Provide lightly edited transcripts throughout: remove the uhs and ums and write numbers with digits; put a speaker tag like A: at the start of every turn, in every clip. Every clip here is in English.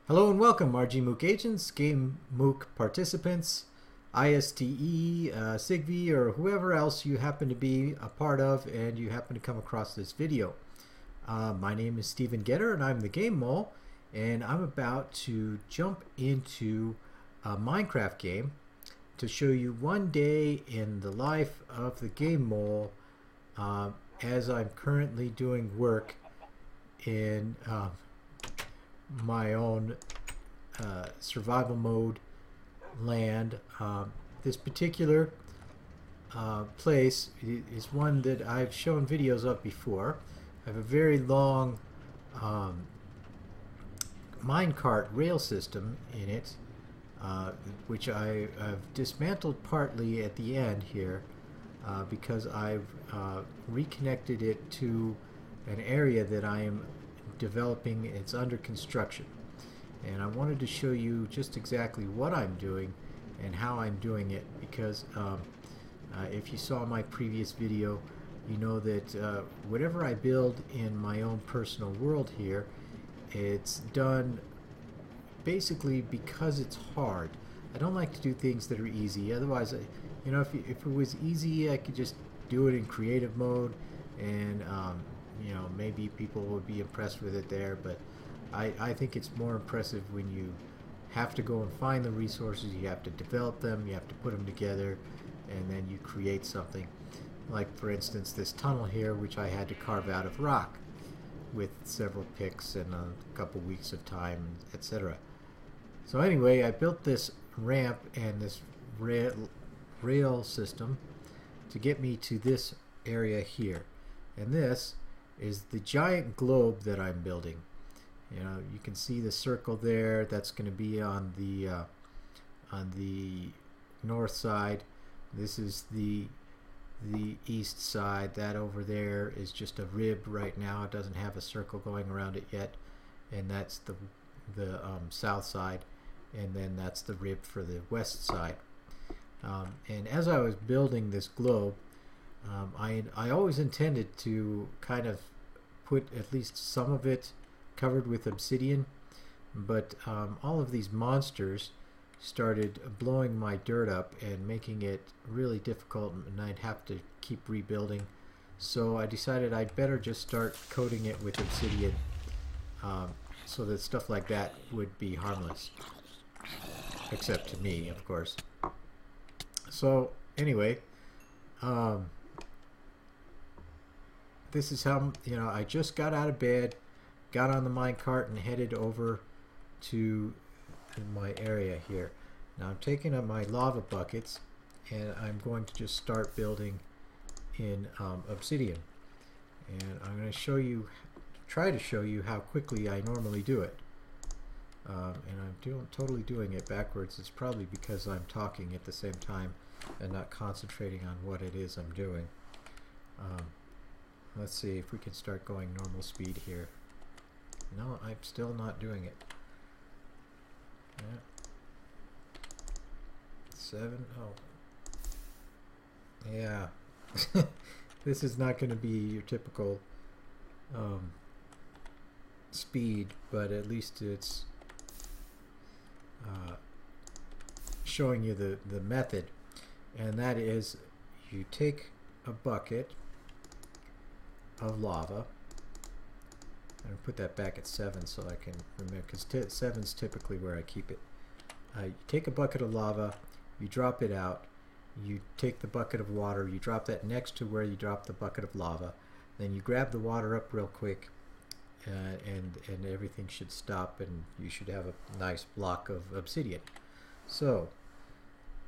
A: Hello and welcome, RG agents, Game MOOC participants, ISTE, SIGV, or whoever else you happen to be a part of and you happen to come across this video. My name is Stephen Getter and I'm the Game Mole, and I'm about to jump into a Minecraft game to show you one day in the life of the Game Mole as I'm currently doing work in my own survival mode land. This particular place is one that I've shown videos of before. I have a very long minecart rail system in it, which I've dismantled partly at the end here because I've reconnected it to an area that I am developing. It's under construction, and I wanted to show you just exactly what I'm doing and how I'm doing it, because if you saw my previous video, you know that whatever I build in my own personal world here, it's done basically because it's hard. I don't like to do things that are easy. Otherwise, if it was easy, I could just do it in creative mode, and maybe people would be impressed with it there, but I think it's more impressive when you have to go and find the resources, you have to develop them, you have to put them together, and then you create something. Like, for instance, this tunnel here, which I had to carve out of rock with several picks and a couple weeks of time, etc. So anyway, I built this ramp and this rail system to get me to this area here, and this is the giant globe that I'm building. You can see the circle there. That's going to be on the north side. This is the east side. That over there is just a rib right now. It doesn't have a circle going around it yet, and that's the south side, and then that's the rib for the west side. And as I was building this globe, I always intended to kind of put at least some of it covered with obsidian, but all of these monsters started blowing my dirt up and making it really difficult, and I'd have to keep rebuilding. So I decided I'd better just start coating it with obsidian so that stuff like that would be harmless, except to me, of course. So anyway, this is how, I just got out of bed, got on the minecart, and headed over to my area here. Now I'm taking up my lava buckets, and I'm going to just start building in obsidian. And I'm going to try to show you how quickly I normally do it. And I'm totally doing it backwards. It's probably because I'm talking at the same time and not concentrating on what it is I'm doing. Let's see if we can start going normal speed here. No, I'm still not doing it. Yeah. 7. Oh. Yeah. This is not going to be your typical speed, but at least it's showing you the method. And that is, you take a bucket of lava. I'm going to put that back at 7 so I can remember, because 7 is typically where I keep it. You take a bucket of lava, you drop it out, you take the bucket of water, you drop that next to where you drop the bucket of lava, then you grab the water up real quick, and everything should stop, and you should have a nice block of obsidian. So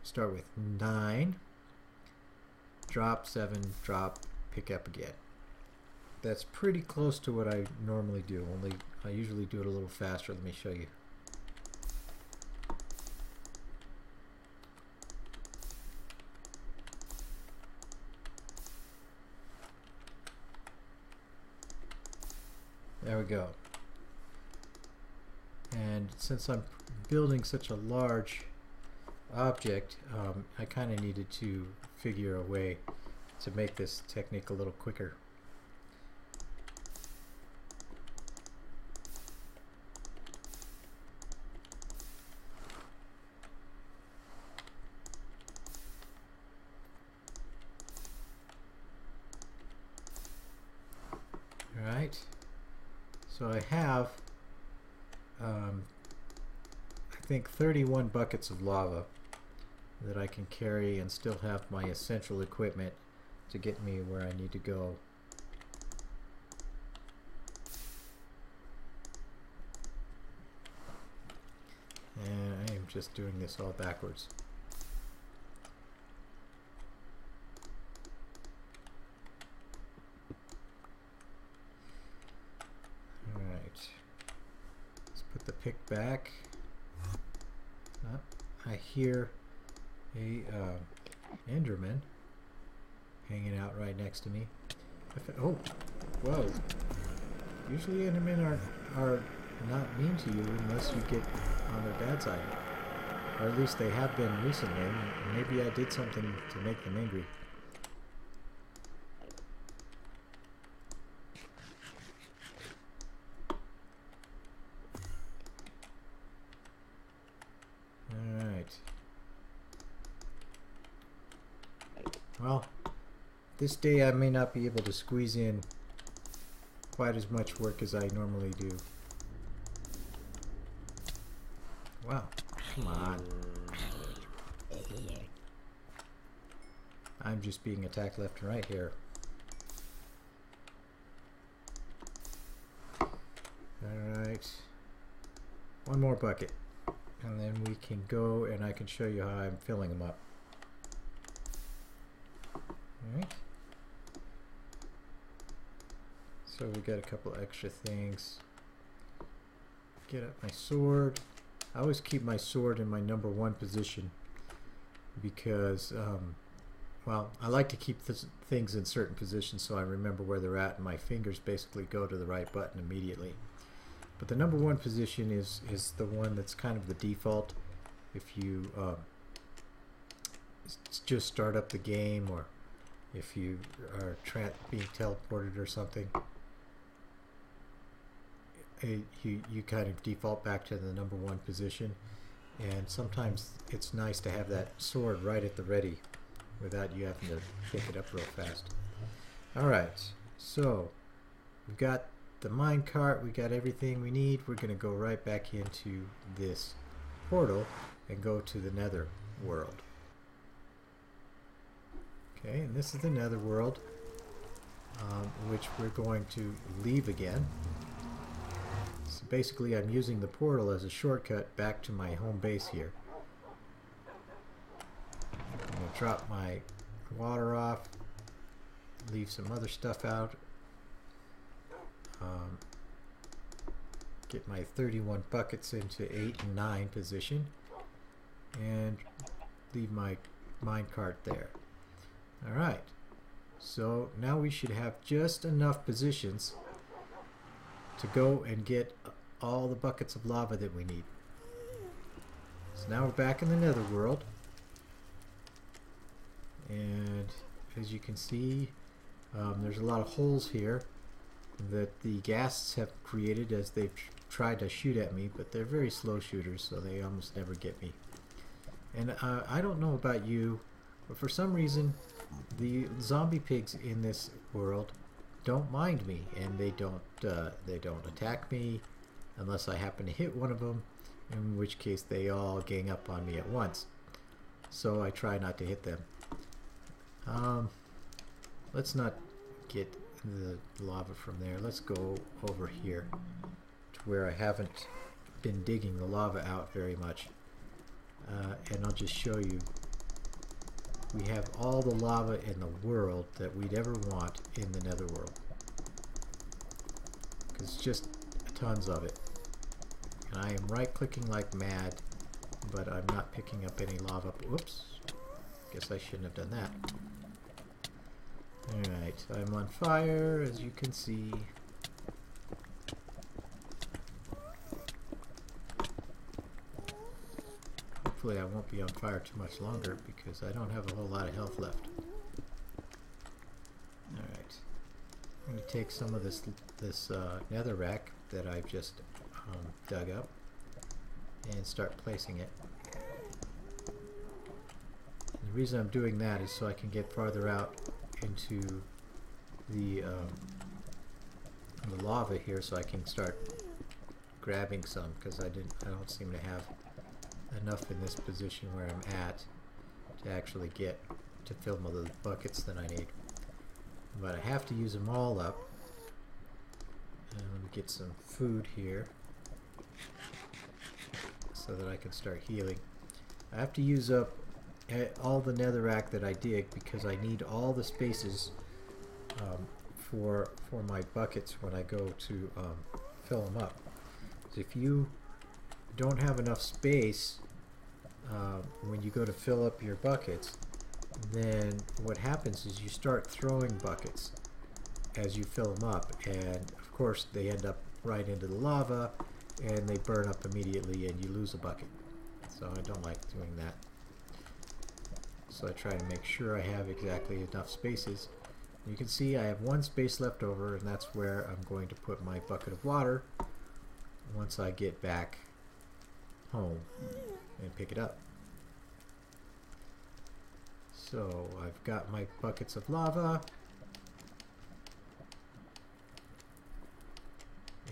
A: start with 9, drop, 7, drop, pick up again. That's pretty close to what I normally do, only I usually do it a little faster. Let me show you. There we go. And since I'm building such a large object, I kind of needed to figure a way to make this technique a little quicker. Alright. So I have, I think 31 buckets of lava that I can carry and still have my essential equipment to get me where I need to go. And I am just doing this all backwards. Alright. Let's put the pick back. I hear a Enderman hanging out right next to me. Oh, whoa! Usually Endermen are not mean to you unless you get on their bad side, or at least they have been recently. Maybe I did something to make them angry. Well, this day I may not be able to squeeze in quite as much work as I normally do. Wow, come on. I'm just being attacked left and right here. Alright. One more bucket. And then we can go and I can show you how I'm filling them up. Alright. So we got a couple extra things. Get up my sword. I always keep my sword in my #1 position because, well, I like to keep things in certain positions so I remember where they're at and my fingers basically go to the right button immediately. But the #1 position is the one that's kind of the default if you just start up the game, or if you are being teleported or something. You kind of default back to the #1 position, and sometimes it's nice to have that sword right at the ready without you having to pick it up real fast. Alright, so we've got the minecart, we got everything we need. We're going to go right back into this portal and go to the nether world. Okay, and this is the nether world, which we're going to leave again. So basically I'm using the portal as a shortcut back to my home base here. I'm going to drop my water off, leave some other stuff out, get my 31 buckets into 8 and 9 position, and leave my minecart there. Alright, so now we should have just enough positions to go and get all the buckets of lava that we need. So now we're back in the nether world, and as you can see, there's a lot of holes here that the ghasts have created as they've tried to shoot at me, but they're very slow shooters, so they almost never get me. And I don't know about you, but for some reason the zombie pigs in this world don't mind me, and they don't attack me unless I happen to hit one of them, in which case they all gang up on me at once. So I try not to hit them. Let's not get the lava from there. Let's go over here to where I haven't been digging the lava out very much, and I'll just show you. We have all the lava in the world that we'd ever want in the netherworld, because just tons of it. And I am right clicking like mad, but I'm not picking up any lava. Whoops, guess I shouldn't have done that. Alright, I'm on fire, as you can see. Hopefully I won't be on fire too much longer, because I don't have a whole lot of health left. Alright, I'm going to take some of this netherrack that I've just dug up and start placing it. And the reason I'm doing that is so I can get farther out into the the lava here so I can start grabbing some, because I don't seem to have enough in this position where I'm at to actually get to fill my little buckets that I need. But I have to use them all up. And let me get some food here so that I can start healing. I have to use up all the netherrack that I dig because I need all the spaces for my buckets when I go to fill them up. So if you don't have enough space when you go to fill up your buckets, then what happens is you start throwing buckets as you fill them up, and of course they end up right into the lava and they burn up immediately and you lose a bucket. So I don't like doing that. So I try to make sure I have exactly enough spaces. You can see I have one space left over, and that's where I'm going to put my bucket of water once I get back home and pick it up. So I've got my buckets of lava,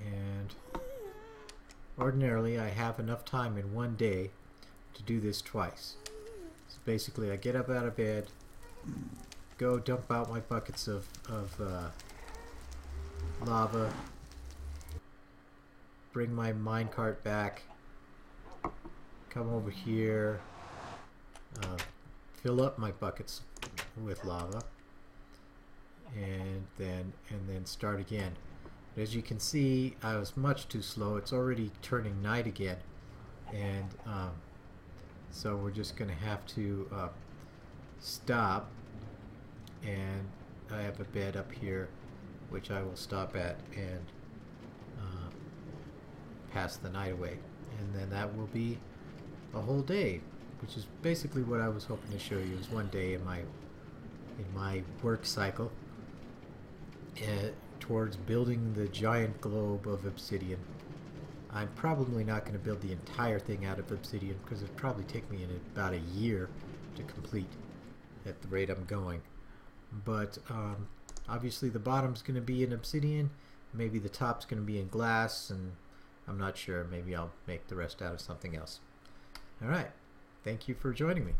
A: and ordinarily I have enough time in one day to do this twice. So basically I get up out of bed, go dump out my buckets of lava, bring my minecart back, come over here, fill up my buckets with lava, and then start again. But as you can see, I was much too slow. It's already turning night again, and so we're just going to have to stop. And I have a bed up here which I will stop at and pass the night away, and then that will be a whole day, which is basically what I was hoping to show you, is one day in my work cycle towards building the giant globe of obsidian. I'm probably not going to build the entire thing out of obsidian because it'd probably take me about a year to complete at the rate I'm going. But obviously the bottom's going to be in obsidian, maybe the top's going to be in glass, and I'm not sure, maybe I'll make the rest out of something else. Alright, thank you for joining me.